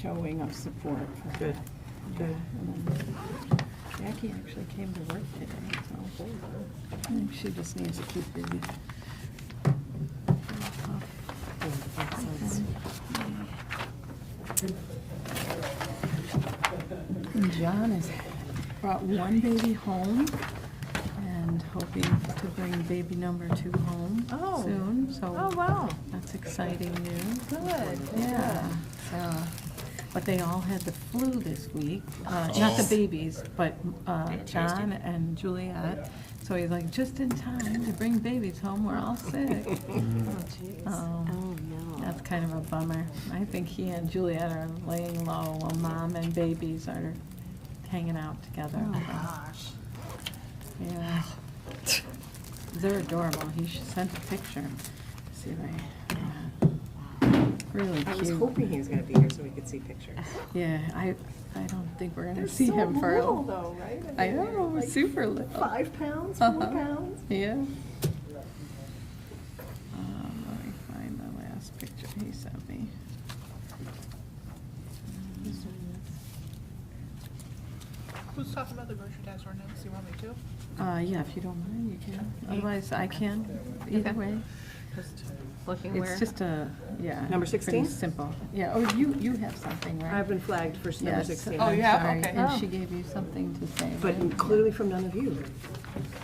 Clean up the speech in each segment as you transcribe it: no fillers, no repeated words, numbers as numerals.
showing of support for Good, that. good. And then Jackie actually came to work today, so I think she just needs to keep busy. And John has brought one baby home and hoping to bring baby number 2 home Oh. soon, so. Oh, wow. That's exciting news. Good. Yeah, so, but they all had the flu this week, not the babies, but John and Juliet. So he's like, just in time to bring babies home, we're all sick. Oh, no. That's kind of a bummer. I think he and Juliet are laying low while mom and babies are hanging out together. Oh, gosh. Yeah. They're adorable. He sent a picture. See, really I was cute. hoping he was gonna be here so we could see pictures. Yeah, I don't think we're gonna They're see so him for a little though, right? I mean, know, like super little. 5 pounds, 4 Uh-huh. pounds. Yeah. Let me find the last picture he sent me. Who's talking about the grocery tax ordinance? You want me to? Yeah, if you don't mind, you can. Otherwise, I can. Either Okay. way. Just looking where? It's just a, yeah. Number pretty 16? simple. Yeah, oh, you have something, right? I've been flagged for number Yes. 16. Oh, yeah? Sorry. Okay. And Oh. she gave you something to say, But right? clearly from none of you.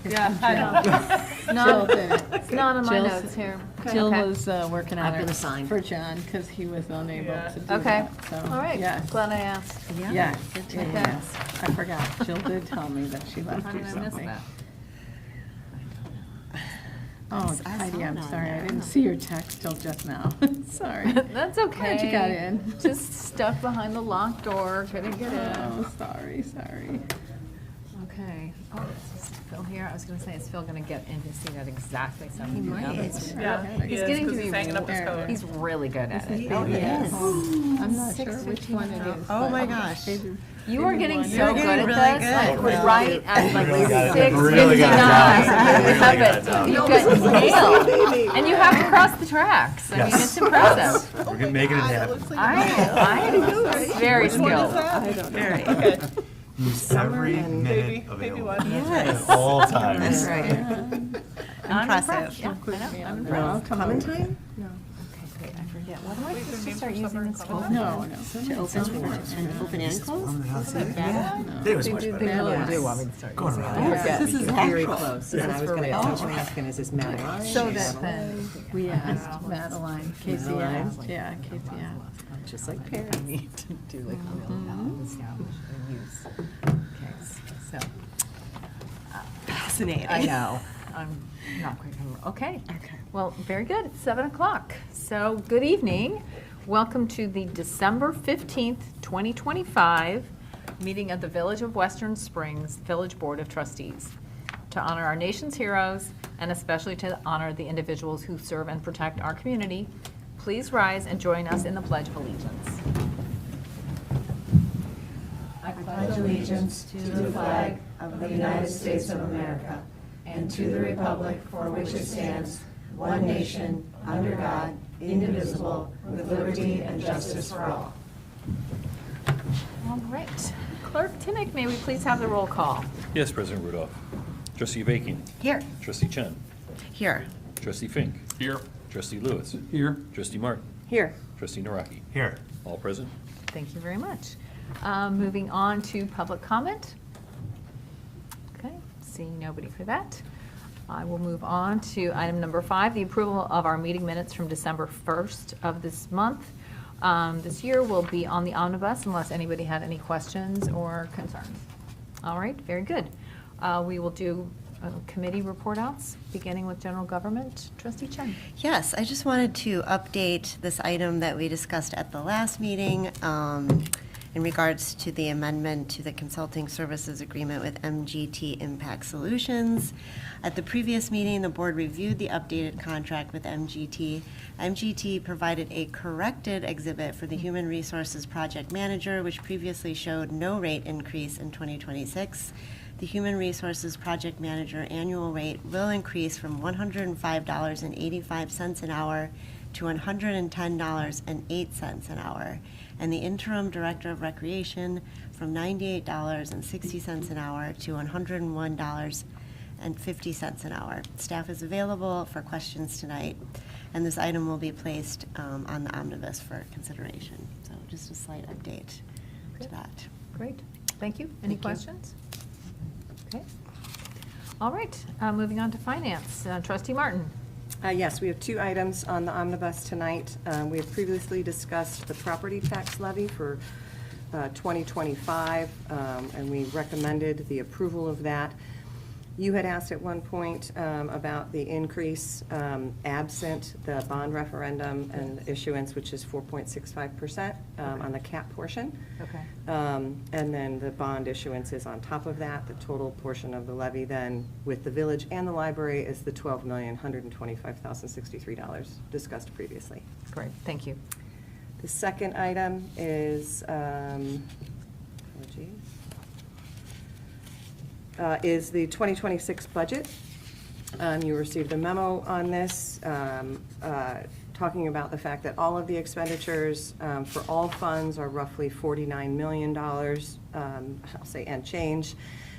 Yeah, I know. Jill did it. It's not on my Jill's- notes here. Jill Okay. was working on I've been it assigned. for John, because he was unable Yeah. to do Okay, that, so. all right, Yes. glad I asked. Yes, to yeah, know. yes. I forgot. Jill did tell me that she left How you did I miss something. that? Oh, I Heidi, saw I'm it on sorry. I there. didn't see your text till just now. Sorry. That's okay. Glad you got in. Just stuck behind the locked door, couldn't get in. Oh, sorry. Okay. Oh, is Phil here? I was gonna say, is Phil gonna get in his seat at exactly 7 He p.m.? might. Yeah, he He's is, getting 'cause to he's be hanging up his really- coat. He's really good at it. Oh, yes. I'm not sure which one it is. Oh, my but gosh. maybe- You are maybe getting one. so You're good getting at really this. good. Like, right at like Really got it. 6:59. Really got it down. You Really have got it it. down. You've got nailed. And you have to cross the tracks. I mean, Yes. it's impressive. We're making it happen. I very skilled. I don't know. Okay, Use every and baby, minute baby available. one. Yes. At all times. That's right. I'm Impressive. impressed. Yeah, I know. I'm Well, impressed. common time? No. Okay, great. I forget. What do I Wait, supposed to there's start names for using supper this and for? No. To open and close? One that has it. Yeah. Today was much better. Yes. do want me to start Going using around. it. This is very actual. close. And I was for gonna, real. I was asking, is this Madeline? So that then. We asked Madeline, Casey Madeline? asked, yeah, Casey asked. Just like Perry. need to do like a real establish and use. Okay, so. Fascinating. I know. I'm not quite remember. Okay. Well, very good. It's 7 o'clock. So, good evening. Welcome to the December 15th, 2025 meeting of the Village of Western Springs Village Board of Trustees to honor our nation's heroes and especially to honor the individuals who serve and protect our community. Please rise and join us in the Pledge of Allegiance. I pledge allegiance to the flag of the United States of America and to the republic for which it stands, one nation, under God, indivisible, with liberty and justice for all. All right. Clerk Tinnick, may we please have the roll call? Yes, President Rudolph. Trustee Avakian. Here. Trustee Chen. Here. Trustee Fink. Here. Trustee Lewis. Here. Trustee Martin. Here. Trustee Naraki. Here. All present. Thank you very much. Moving on to public comment. Okay, seeing nobody for that. I will move on to item number 5, the approval of our meeting minutes from December 1st of this month. This year will be on the omnibus unless anybody had any questions or concerns. All right, very good. We will do committee report outs, beginning with general government. Trustee Chen. Yes, I just wanted to update this item that we discussed at the last meeting in regards to the amendment to the consulting services agreement with MGT Impact Solutions. At the previous meeting, the board reviewed the updated contract with MGT. MGT provided a corrected exhibit for the Human Resources Project Manager, which previously showed no rate increase in 2026. The Human Resources Project Manager annual rate will increase from $105.85 an hour to $110.08 an hour. and the interim director of recreation from $98.60 an hour to $101.50 an hour. Staff is available for questions tonight, and this item will be placed on the omnibus for consideration. So just a slight update to that. Great, thank you. Any Thank you. questions? Okay. All right, moving on to finance. Trustee Martin. Yes, we have two items on the omnibus tonight. We have previously discussed the property tax levy for 2025, and we recommended the approval of that. You had asked at one point about the increase absent the bond referendum and issuance, which is 4.65% on the cap portion. Okay. And then the bond issuance is on top of that. The total portion of the levy then with the village and the library is the $12,125,063 discussed previously. Great, thank you. The second item is, is the 2026 budget. You received a memo on this, talking about the fact that all of the expenditures for all funds are roughly $49 million, I'll say, and change,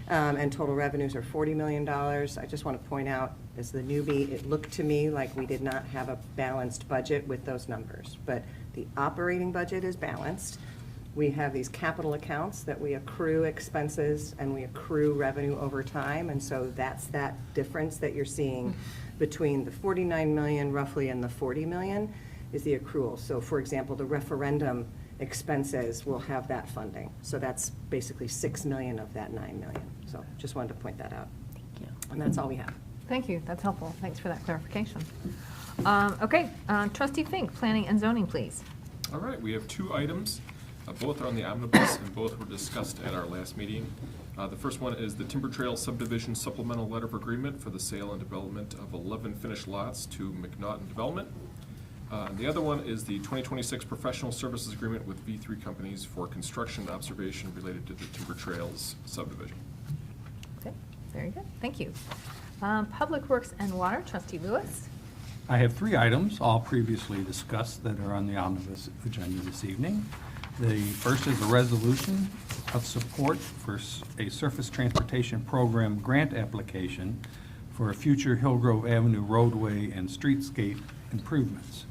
and total revenues are $40 million. I just want to point out, as the newbie, it looked to me like we did not have a balanced budget with those numbers, but the operating budget is balanced. We have these capital accounts that we accrue expenses and we accrue revenue over time, and so that's that difference that you're seeing between the 49 million roughly and the 40 million is the accrual. So for example, the referendum expenses will have that funding. So that's basically 6 million of that 9 million. So just wanted to point that out. Thank you. And that's all we have. Thank you, that's helpful. Thanks for that clarification. Okay, Trustee Fink, planning and zoning, please. All right, we have two items. Both are on the omnibus, and both were discussed at our last meeting. The first one is the Timber Trail Subdivision Supplemental Letter of Agreement for the sale and development of 11 finished lots to McNaughton Development. The other one is the 2026 Professional Services Agreement with V3 Companies for construction observation related to the Timber Trails subdivision. Okay, very good, thank you. Public Works and Water, Trustee Lewis. I have three items, all previously discussed, that are on the omnibus agenda this evening. The first is a resolution of support for a surface transportation program grant application for a future Hillgrove Avenue roadway and streetscape improvements.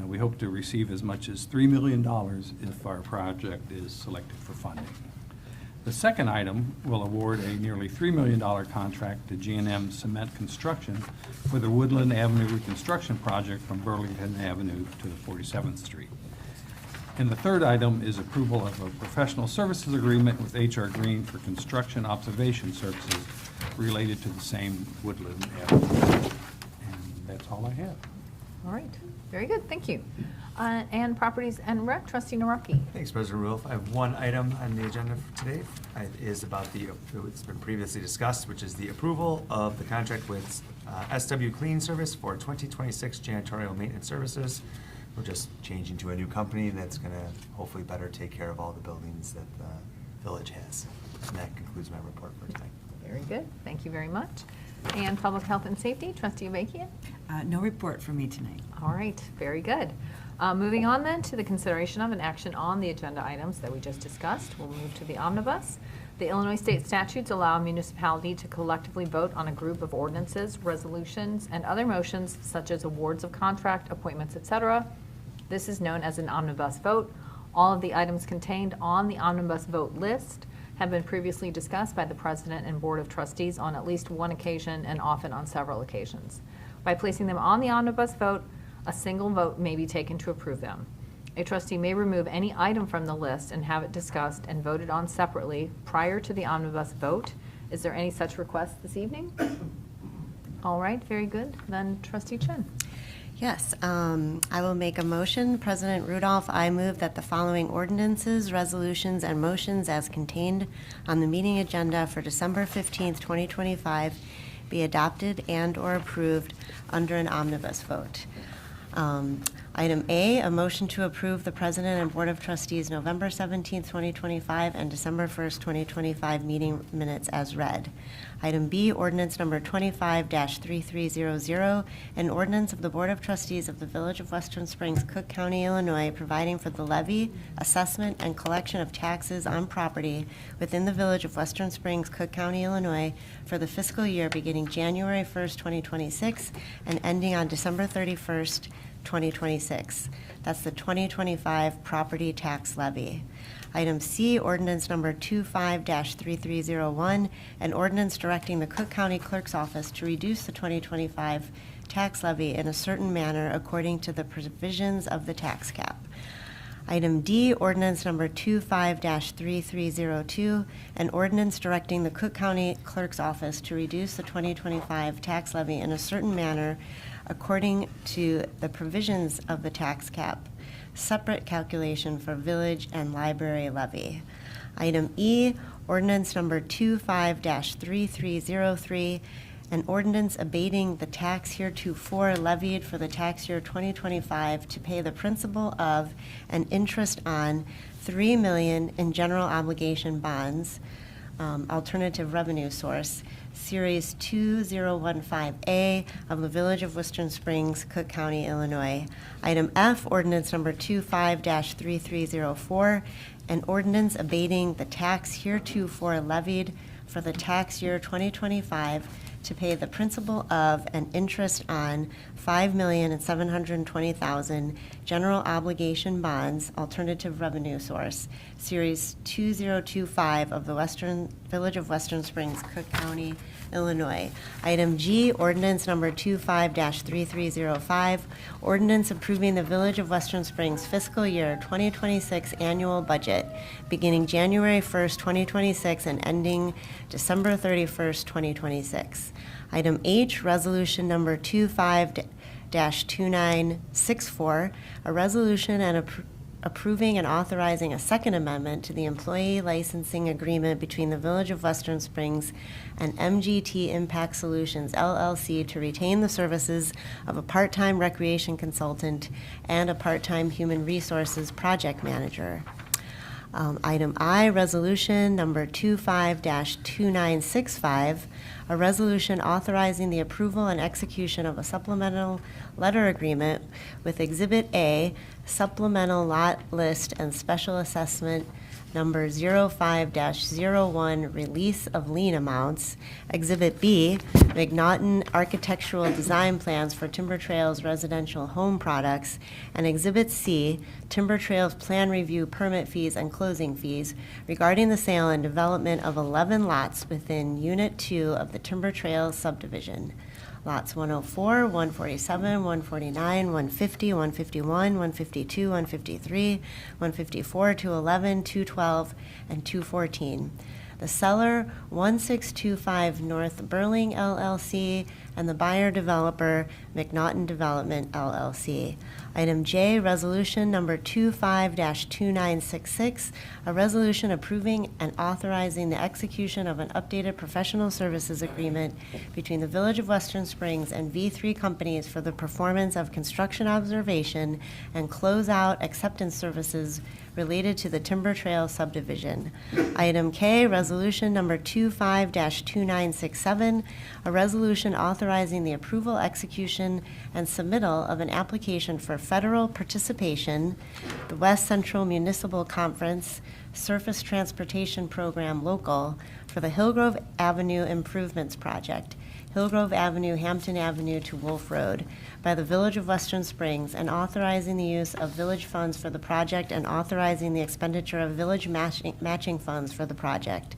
We hope to receive as much as $3 million if our project is selected for funding. The second item will award a nearly $3 million contract to G&M Cement Construction for the Woodland Avenue reconstruction project from Burlington Avenue to 47th Street. And the third item is approval of a professional services agreement with H.R. Green for construction observation services related to the same Woodland Avenue. And that's all I have. All right, very good, thank you. And Properties and Rec, Trustee Naraki. Thanks, President Rudolph. I have one item on the agenda for today. It is about it's been previously discussed, which is the approval of the contract with SW Clean Service for 2026 janitorial maintenance services. We're just changing to a new company that's going to hopefully better take care of all the buildings that the village has. And that concludes my report for tonight. Very good, thank you very much. And Public Health and Safety, Trustee Avakian. No report for me tonight. All right, very good. Moving on then to the consideration of an action on the agenda items that we just discussed. We'll move to the omnibus. The Illinois state statutes allow a municipality to collectively vote on a group of ordinances, resolutions, and other motions such as awards of contract, appointments, etc. This is known as an omnibus vote. All of the items contained on the omnibus vote list have been previously discussed by the President and Board of Trustees on at least one occasion and often on several occasions. By placing them on the omnibus vote, a single vote may be taken to approve them. A trustee may remove any item from the list and have it discussed and voted on separately prior to the omnibus vote. Is there any such request this evening? All right, very good. Then Trustee Chen. Yes, I will make a motion. President Rudolph, I move that the following ordinances, resolutions, and motions as contained on the meeting agenda for December 15th, 2025 be adopted and/or approved under an omnibus vote. Item A, a motion to approve the President and Board of Trustees November 17th, 2025 and December 1st, 2025 meeting minutes as read. Item B, ordinance number 25-3300, an ordinance of the Board of Trustees of the Village of Western Springs, Cook County, Illinois, providing for the levy, assessment, and collection of taxes on property within the Village of Western Springs, Cook County, Illinois, for the fiscal year beginning January 1st, 2026, and ending on December 31st, 2026. That's the 2025 property tax levy. Item C, ordinance number 25-3301, an ordinance directing the Cook County Clerk's Office to reduce the 2025 tax levy in a certain manner according to the provisions of the tax cap. Item D, ordinance number 25-3302, an ordinance directing the Cook County Clerk's Office to reduce the 2025 tax levy in a certain manner according to the provisions of the tax cap, separate calculation for village and library levy. Item E, ordinance number 25-3303, an ordinance abating the tax heretofore levied for the tax year 2025 to pay the principal of and interest on $3 million in general obligation bonds, alternative revenue source, Series 2015A of the Village of Western Springs, Cook County, Illinois. Item F, ordinance number 25-3304, an ordinance abating the tax heretofore levied for the tax year 2025 to pay the principal of and interest on $5,720,000 general obligation bonds, alternative revenue source, Series 2025 of the Village of Western Springs, Cook County, Illinois. Item G, ordinance number 25-3305, ordinance approving the Village of Western Springs fiscal year 2026 annual budget beginning January 1st, 2026 and ending December 31st, 2026. Item H, resolution number 25-2964, a resolution and approving and authorizing a second amendment to the employee licensing agreement between the Village of Western Springs and MGT Impact Solutions, LLC, to retain the services of a part-time recreation consultant and a part-time human resources project manager. Item I, resolution number 25-2965, a resolution authorizing the approval and execution of a supplemental letter agreement with Exhibit A, supplemental lot list and special assessment number 05-01, release of lien amounts. Exhibit B, McNaughton architectural design plans for Timber Trails residential home products. And Exhibit C, Timber Trails plan review permit fees and closing fees regarding the sale and development of 11 lots within Unit 2 of the Timber Trails subdivision. Lots 104, 147, 149, 150, 151, 152, 153, 154, 211, 212, and 214. The seller, 1625 North Burling LLC, and the buyer developer, McNaughton Development LLC. Item J, resolution number 25-2966, a resolution approving and authorizing the execution of an updated professional services agreement between the Village of Western Springs and V3 companies for the performance of construction observation and closeout acceptance services related to the Timber Trail subdivision. Item K, resolution number 25-2967, a resolution authorizing the approval, execution, and submittal of an application for federal participation, the West Central Municipal Conference Surface Transportation Program Local, for the Hillgrove Avenue Improvements Project, Hillgrove Avenue, Hampton Avenue to Wolf Road, by the Village of Western Springs, and authorizing the use of village funds for the project and authorizing the expenditure of village matching funds for the project.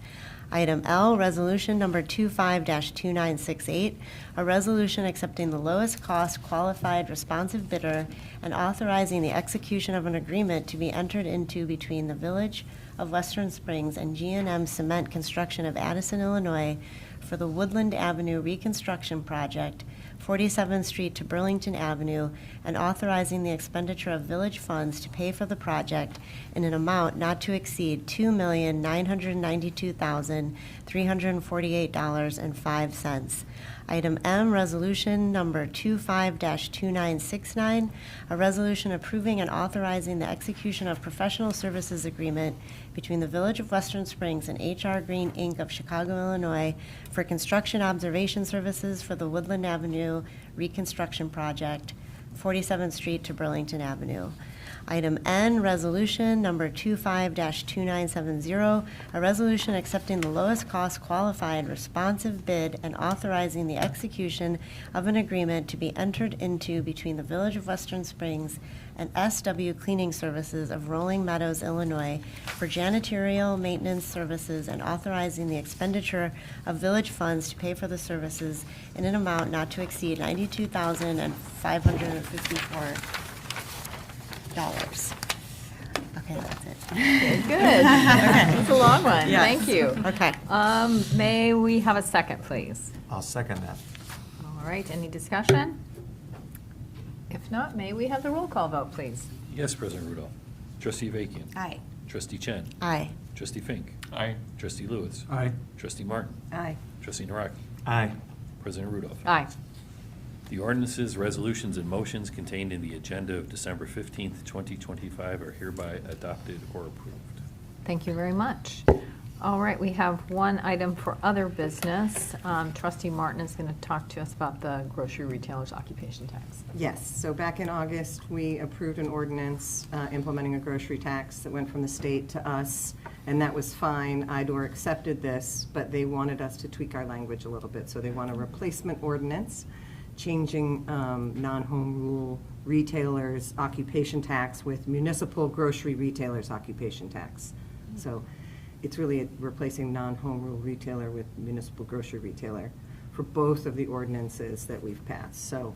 Item L, resolution number 25-2968, a resolution accepting the lowest cost qualified responsive bidder and authorizing the execution of an agreement to be entered into between the Village of Western Springs and G&M Cement Construction of Addison, Illinois, for the Woodland Avenue Reconstruction Project, 47th Street to Burlington Avenue, and authorizing the expenditure of village funds to pay for the project in an amount not to exceed $2,992,348.05. Item M, Resolution Number 25-2969, a resolution approving and authorizing the execution of professional services agreement between the Village of Western Springs and H.R. Green, Inc. of Chicago, Illinois, for construction observation services for the Woodland Avenue Reconstruction Project, 47th Street to Burlington Avenue. Item N, Resolution Number 25-2970, a resolution accepting the lowest cost qualified responsive bid and authorizing the execution of an agreement to be entered into between the Village of Western Springs and SW Cleaning Services of Rolling Meadows, Illinois, for janitorial maintenance services and authorizing the expenditure of village funds to pay for the services in an amount not to exceed $92,554. Okay, that's it. Good. That's a long one. Yes. Thank you. Okay. May we have a second, please? I'll second that. All right, any discussion? If not, may we have the roll call vote, please? Yes, President Rudolph. Trustee Avakian. Aye. Trustee Chen. Aye. Trustee Fink. Aye. Trustee Lewis. Aye. Trustee Martin. Aye. Trustee Naraki. Aye. President Rudolph. Aye. The ordinances, resolutions, and motions contained in the agenda of December 15th, 2025 are hereby adopted or approved. Thank you very much. All right, we have one item for other business. Trustee Martin is going to talk to us about the grocery retailer's occupation tax. Yes, so back in August, we approved an ordinance implementing a grocery tax that went from the state to us, and that was fine. IDOR accepted this, but they wanted us to tweak our language a little bit, so they want a replacement ordinance changing non-home rule retailers' occupation tax with municipal grocery retailers' occupation tax. So it's really replacing non-home rule retailer with municipal grocery retailer for both of the ordinances that we've passed. So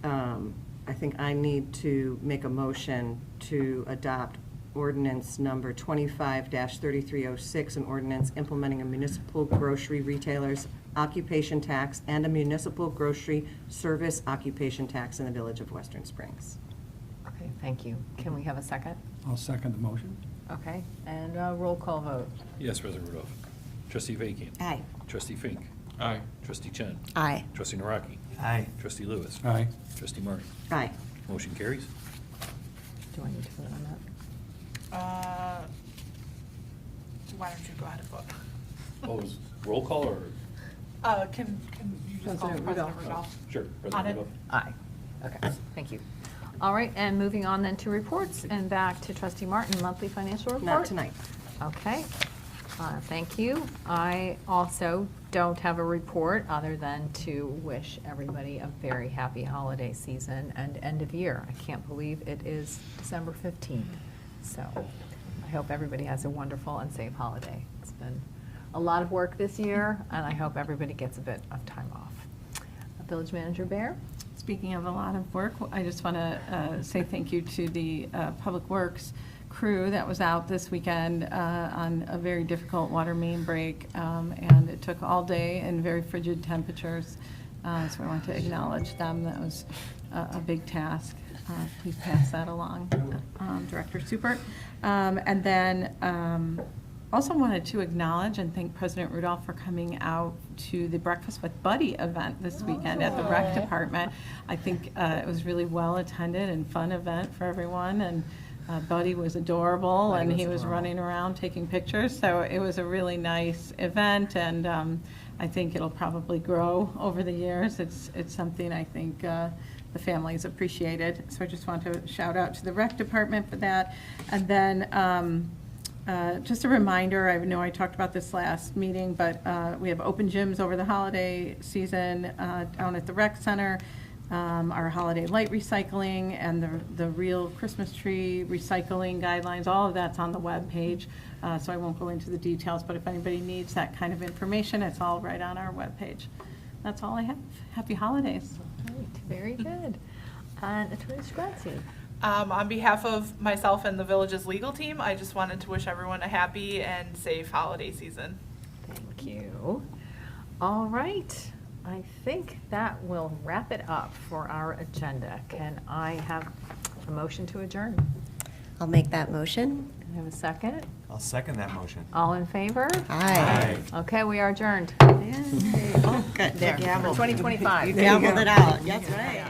I think I need to make a motion to adopt ordinance number 25-3306, an ordinance implementing a municipal grocery retailer's occupation tax and a municipal grocery service occupation tax in the Village of Western Springs. Okay, thank you. Can we have a second? I'll second the motion. Okay, and a roll call vote. Yes, President Rudolph. Trustee Avakian. Aye. Trustee Fink. Aye. Trustee Chen. Aye. Trustee Naraki. Aye. Trustee Lewis. Aye. Trustee Martin. Aye. Motion carries. Do I need to vote on that? Why don't you go ahead and vote? Oh, is roll call or? Can you just call President President Rudolph. Rudolph? Sure. On President it. Rudolph. Aye. Okay, thank you. All right, and moving on then to reports and back to Trustee Martin, monthly financial report. Not tonight. Okay, thank you. I also don't have a report other than to wish everybody a very happy holiday season and end of year. I can't believe it is December 15th. So I hope everybody has a wonderful and safe holiday. It's been a lot of work this year, and I hope everybody gets a bit of time off. Village Manager Bear? Speaking of a lot of work, I just want to say thank you to the Public Works crew that was out this weekend on a very difficult water main break, and it took all day in very frigid temperatures. So I want to acknowledge them. That was a big task. Please pass that along, Director Supert. And then also wanted to acknowledge and thank President Rudolph for coming out to the Breakfast with Buddy event this weekend at the Rec Department. I think it was really well attended and fun event for everyone, and Buddy was adorable, and he was running around taking pictures, so it was a really nice event, and I think it'll probably grow over the years. It's something I think the families appreciated, so I just want to shout out to the Rec Department for that. And then just a reminder, I know I talked about this last meeting, but we have open gyms over the holiday season down at the Rec Center. Our holiday light recycling and the real Christmas tree recycling guidelines, all of that's on the webpage. So I won't go into the details, but if anybody needs that kind of information, it's all right on our webpage. That's all I have. Happy holidays. Great, very good. And Attorney Scratzy? On behalf of myself and the village's legal team, I just wanted to wish everyone a happy and safe holiday season. Thank you. All right. I think that will wrap it up for our agenda. Can I have a motion to adjourn? I'll make that motion. I have a second. I'll second that motion. All in favor? Aye. Okay, we are adjourned. Oh, good. There, for 2025. You gambled it out. That's right.